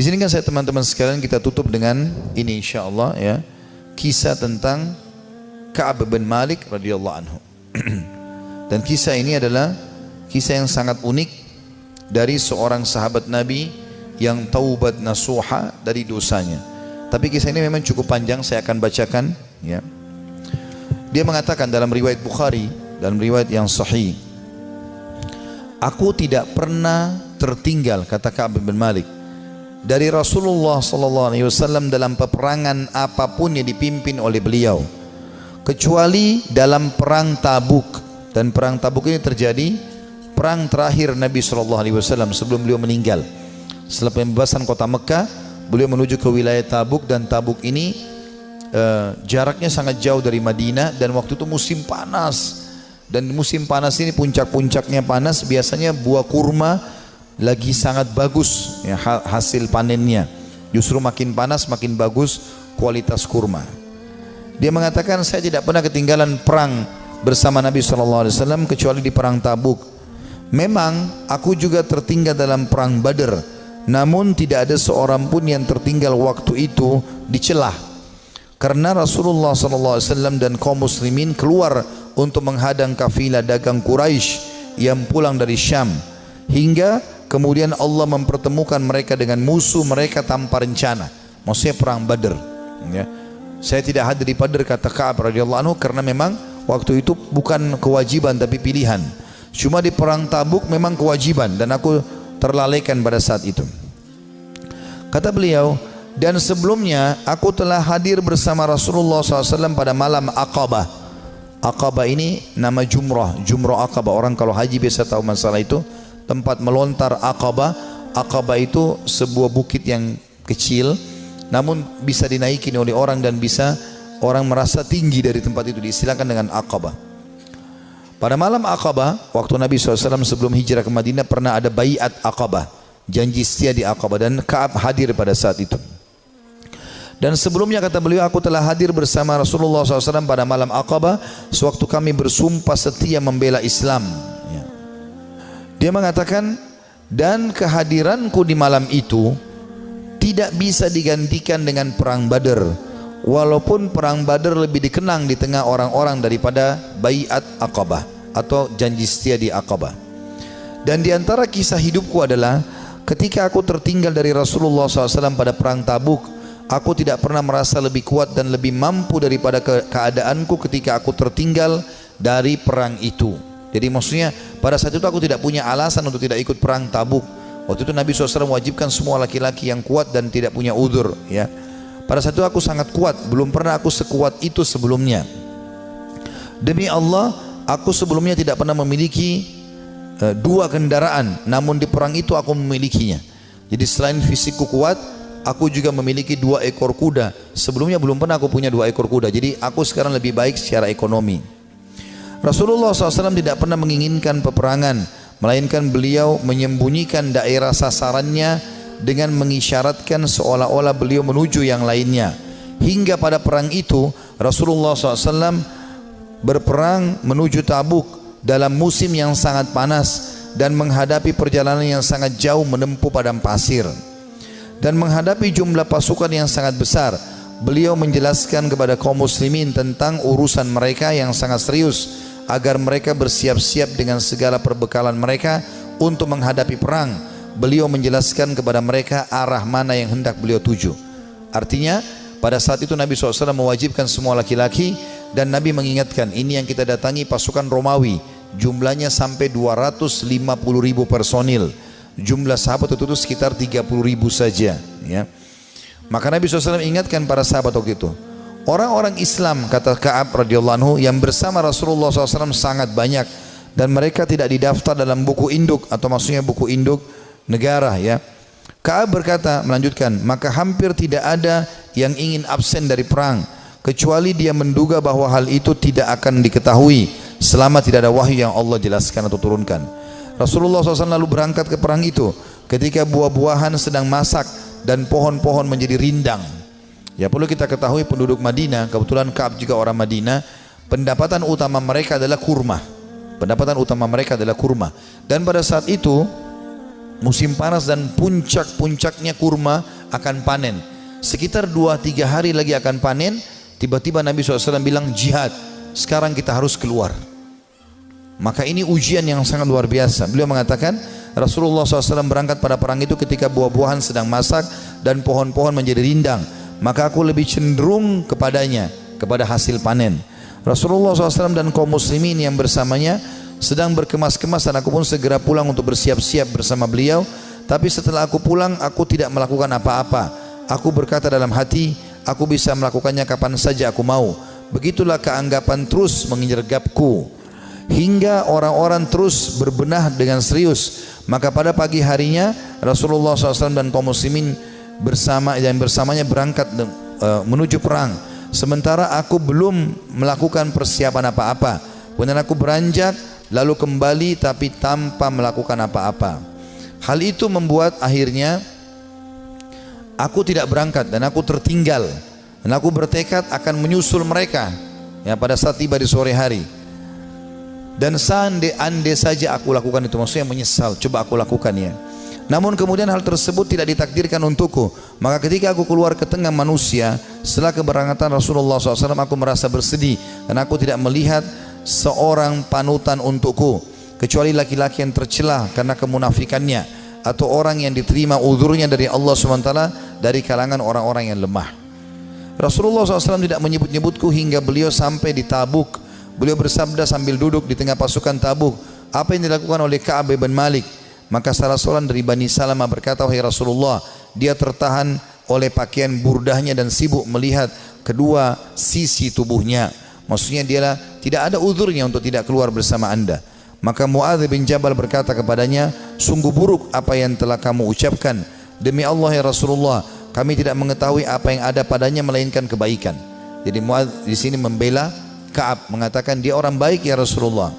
Di sini kan saya teman-teman sekalian kita tutup dengan ini insyaallah ya. Kisah tentang Ka'ab bin Malik radhiyallahu anhu. Dan kisah ini adalah kisah yang sangat unik dari seorang sahabat Nabi yang taubat nasuha dari dosanya. Tapi kisah ini memang cukup panjang, saya akan bacakan ya. Dia mengatakan dalam riwayat Bukhari, dalam riwayat yang sahih, aku tidak pernah tertinggal, kata Ka'ab bin Malik, dari Rasulullah SAW dalam peperangan apapun yang dipimpin oleh beliau, kecuali dalam perang Tabuk. Dan perang Tabuk ini terjadi perang terakhir Nabi SAW sebelum beliau meninggal. Setelah pembebasan kota Mekah, beliau menuju ke wilayah Tabuk, dan Tabuk ini jaraknya sangat jauh dari Madinah, dan waktu itu musim panas. Dan musim panas ini puncak-puncaknya panas, biasanya buah kurma lagi sangat bagus ya, hasil panennya. Justru makin panas makin bagus kualitas kurma. Dia mengatakan, saya tidak pernah ketinggalan perang bersama Nabi SAW kecuali di perang Tabuk. Memang aku juga tertinggal dalam perang Badr, namun tidak ada seorang pun yang tertinggal waktu itu dicelah, karena Rasulullah SAW dan kaum muslimin keluar untuk menghadang kafilah dagang Quraisy yang pulang dari Syam, hingga kemudian Allah mempertemukan mereka dengan musuh mereka tanpa rencana. Maksudnya perang Badr ya. Saya tidak hadir di Badr, kata Ka'ab radhiyallahu anhu, karena memang waktu itu bukan kewajiban tapi pilihan. Cuma di perang Tabuk memang kewajiban, dan aku terlalaikan pada saat itu. Kata beliau, dan sebelumnya aku telah hadir bersama Rasulullah SAW pada malam Aqabah. Aqabah ini nama Jumrah, Jumrah Aqabah. Orang kalau haji biasa tahu masalah itu. Tempat melontar Aqabah. Aqabah itu sebuah bukit yang kecil, namun bisa dinaiki oleh orang dan bisa orang merasa tinggi dari tempat itu, diistilahkan dengan Aqabah. Pada malam Aqabah, waktu Nabi SAW sebelum hijrah ke Madinah, pernah ada baiat Aqabah, janji setia di Aqabah, dan Ka'ab hadir pada saat itu. Dan sebelumnya, kata beliau, aku telah hadir bersama Rasulullah SAW pada malam Aqabah sewaktu kami bersumpah setia membela Islam ya. Dia mengatakan, dan kehadiranku di malam itu tidak bisa digantikan dengan perang Badr, walaupun perang Badr lebih dikenang di tengah orang-orang daripada baiat Aqabah atau janji setia di Aqabah. Dan di antara kisah hidupku adalah ketika aku tertinggal dari Rasulullah SAW pada perang Tabuk, aku tidak pernah merasa lebih kuat dan lebih mampu daripada keadaanku ketika aku tertinggal dari perang itu. Jadi maksudnya pada saat itu aku tidak punya alasan untuk tidak ikut perang Tabuk. Waktu itu Nabi SAW mewajibkan semua laki-laki yang kuat dan tidak punya udzur ya. Pada saat itu aku sangat kuat, belum pernah aku sekuat itu sebelumnya. Demi Allah, aku sebelumnya tidak pernah memiliki dua kendaraan, namun di perang itu aku memilikinya. Jadi selain fisikku kuat, aku juga memiliki 2 ekor kuda. Sebelumnya belum pernah aku punya 2 ekor kuda. Jadi aku sekarang lebih baik secara ekonomi. Rasulullah SAW tidak pernah menginginkan peperangan, melainkan beliau menyembunyikan daerah sasarannya dengan mengisyaratkan seolah-olah beliau menuju yang lainnya. Hingga pada perang itu Rasulullah SAW berperang menuju Tabuk dalam musim yang sangat panas dan menghadapi perjalanan yang sangat jauh menempuh padang pasir. Dan menghadapi jumlah pasukan yang sangat besar, beliau menjelaskan kepada kaum muslimin tentang urusan mereka yang sangat serius, agar mereka bersiap-siap dengan segala perbekalan mereka untuk menghadapi perang. Beliau menjelaskan kepada mereka arah mana yang hendak beliau tuju. Artinya pada saat itu Nabi SAW mewajibkan semua laki-laki, dan Nabi mengingatkan, ini yang kita datangi pasukan Romawi, jumlahnya sampai 250.000 personil. Jumlah sahabat itu sekitar 30.000 saja ya. Maka Nabi SAW ingatkan para sahabat waktu itu, orang-orang Islam, kata Ka'ab radhiyallahu anhu, yang bersama Rasulullah SAW sangat banyak, dan mereka tidak didaftar dalam buku induk, atau maksudnya buku induk negara ya. Ka'ab berkata, melanjutkan, maka hampir tidak ada yang ingin absen dari perang, kecuali dia menduga bahwa hal itu tidak akan diketahui selama tidak ada wahyu yang Allah jelaskan atau turunkan. Rasulullah SAW lalu berangkat ke perang itu ketika buah-buahan sedang masak dan pohon-pohon menjadi rindang. Ya, perlu kita ketahui penduduk Madinah, kebetulan Ka'ab juga orang Madinah, pendapatan utama mereka adalah kurma. Pendapatan utama mereka adalah kurma. Dan pada saat itu musim panas dan puncak-puncaknya kurma akan panen. Sekitar 2-3 hari lagi akan panen. Tiba-tiba Nabi SAW bilang jihad, sekarang kita harus keluar. Maka ini ujian yang sangat luar biasa. Beliau mengatakan Rasulullah SAW berangkat pada perang itu ketika buah-buahan sedang masak dan pohon-pohon menjadi rindang. Maka aku lebih cenderung kepadanya, kepada hasil panen. Rasulullah SAW dan kaum muslimin yang bersamanya sedang berkemas-kemas, dan aku pun segera pulang untuk bersiap-siap bersama beliau. Tapi setelah aku pulang, aku tidak melakukan apa-apa. Aku berkata dalam hati, aku bisa melakukannya kapan saja aku mau. Begitulah keanggapan terus mengergapku hingga orang-orang terus berbenah dengan serius. Maka pada pagi harinya Rasulullah SAW dan kaum muslimin bersamanya berangkat menuju perang. Sementara aku belum melakukan persiapan apa-apa. Kemudian aku beranjak lalu kembali tapi tanpa melakukan apa-apa. Hal itu membuat akhirnya aku tidak berangkat dan aku tertinggal. Dan aku bertekad akan menyusul mereka ya pada saat tiba di sore hari. Dan seandainya saja aku lakukan itu, maksudnya menyesal, coba aku lakukan ya. Namun kemudian hal tersebut tidak ditakdirkan untukku. Maka ketika aku keluar ke tengah manusia setelah keberangkatan Rasulullah SAW, aku merasa bersedih karena aku tidak melihat seorang panutan untukku kecuali laki-laki yang tercelah karena kemunafikannya, atau orang yang diterima uzurnya dari Allah SWT dari kalangan orang-orang yang lemah. Rasulullah SAW tidak menyebut-nyebutku hingga beliau sampai di Tabuk. Beliau bersabda sambil duduk di tengah pasukan Tabuk, apa yang dilakukan oleh Ka'ab bin Malik? Maka salah seorang dari Bani Salamah berkata, wahai Rasulullah, dia tertahan oleh pakaian burdahnya dan sibuk melihat kedua sisi tubuhnya. Maksudnya dia tidak ada uzurnya untuk tidak keluar bersama anda. Maka Muadz bin Jabal berkata kepadanya, sungguh buruk apa yang telah kamu ucapkan. Demi Allah ya Rasulullah, kami tidak mengetahui apa yang ada padanya melainkan kebaikan. Jadi Muadz di sini membela Ka'ab, mengatakan dia orang baik ya Rasulullah.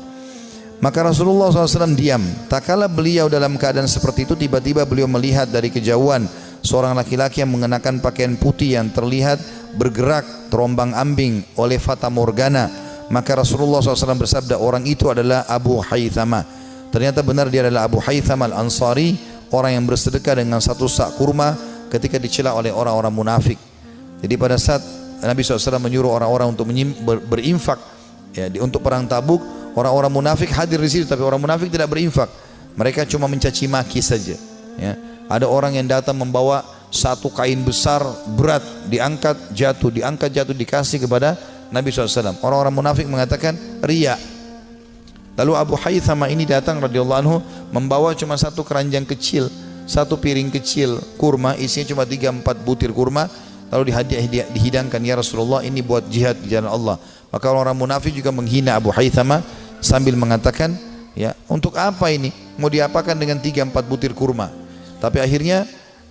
Maka Rasulullah SAW diam. Tak kala beliau dalam keadaan seperti itu, tiba-tiba beliau melihat dari kejauhan seorang laki-laki yang mengenakan pakaian putih yang terlihat bergerak terombang ambing oleh fata morgana. Maka Rasulullah SAW bersabda, orang itu adalah Abu Haythama. Ternyata benar dia adalah Abu Haythama al-Ansari, orang yang bersedekah dengan satu sak kurma ketika dicela oleh orang-orang munafik. Jadi pada saat Nabi SAW menyuruh orang-orang untuk berinfak ya, untuk perang Tabuk, orang-orang munafik hadir di situ, tapi orang munafik tidak berinfak. Mereka cuma mencaci maki saja ya. Ada orang yang datang membawa satu kain besar berat, diangkat jatuh dikasih kepada Nabi SAW. Orang-orang munafik mengatakan riya. Lalu Abu Haythama ini datang radhiyallahu anhu membawa cuma satu keranjang kecil, satu piring kecil kurma, isinya cuma 3-4 butir kurma. Lalu dihidangkan, ya Rasulullah, ini buat jihad di jalan Allah. Maka orang-orang munafik juga menghina Abu Haythama sambil mengatakan, ya untuk apa ini? Mau diapakan dengan 3-4 butir kurma? Tapi akhirnya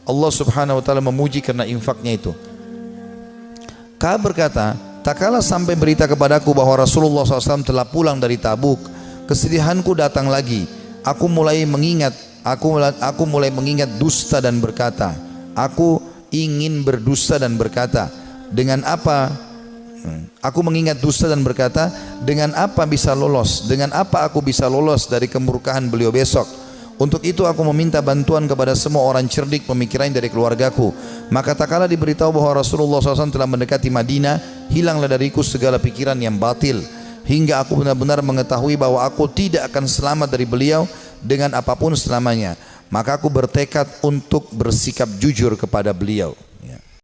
Allah Subhanahu Wa Taala memuji karena infaknya itu. Ka'ab berkata, tak kala sampai berita kepadaku bahwa Rasulullah SAW telah pulang dari Tabuk, kesedihanku datang lagi. Aku mulai mengingat dusta dan berkata, aku ingin berdusta dan berkata, dengan apa? Aku mengingat dusta dan berkata, dengan apa bisa lolos? Dengan apa aku bisa lolos dari kemurkaan beliau besok? Untuk itu aku meminta bantuan kepada semua orang cerdik pemikiran dari keluargaku. Maka tak kala diberitahu bahwa Rasulullah SAW telah mendekati Madinah, hilanglah dariku segala pikiran yang batil, hingga aku benar-benar mengetahui bahwa aku tidak akan selamat dari beliau dengan apapun selamanya. Maka aku bertekad untuk bersikap jujur kepada beliau ya.